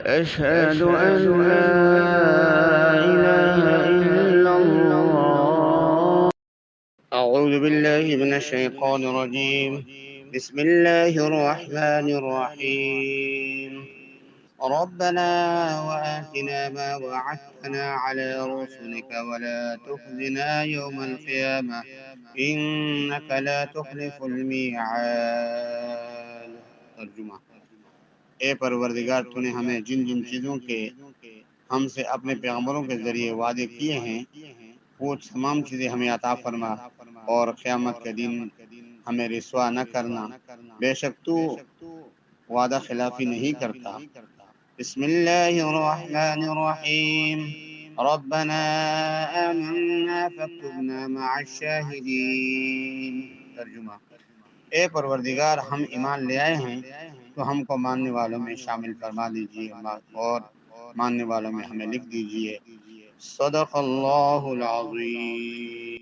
أشهد أن لا إله إلا الله. أعوذ بالله من الشيطان الرجيم. بسم الله الرحمن الرحيم. ربنا وآتنا ما وعدتنا على رسلك ولا تخزنا يوم القيامة إنك لا تخلف الميعاد. ترجمہ: اے پروردگار، تو نے ہمیں جن جن چیزوں کے ہم سے اپنے پیغمبروں کے ذریعے وعدے کیے ہیں وہ تمام چیزیں ہمیں عطا فرما، اور قیامت کے دن ہمیں رسوا نہ کرنا، بے شک تو وعدہ خلافی نہیں کرتا۔ بسم اللہ الرحمن الرحیم۔ ربنا آمنا فاكتبنا مع الشاہدین۔ ترجمہ: اے پروردگار، ہم ایمان لے آئے ہیں تو ہم کو ماننے والوں میں شامل فرما لیجیے اور ماننے والوں میں ہمیں لکھ دیجیے۔ صدق اللہ العظیم۔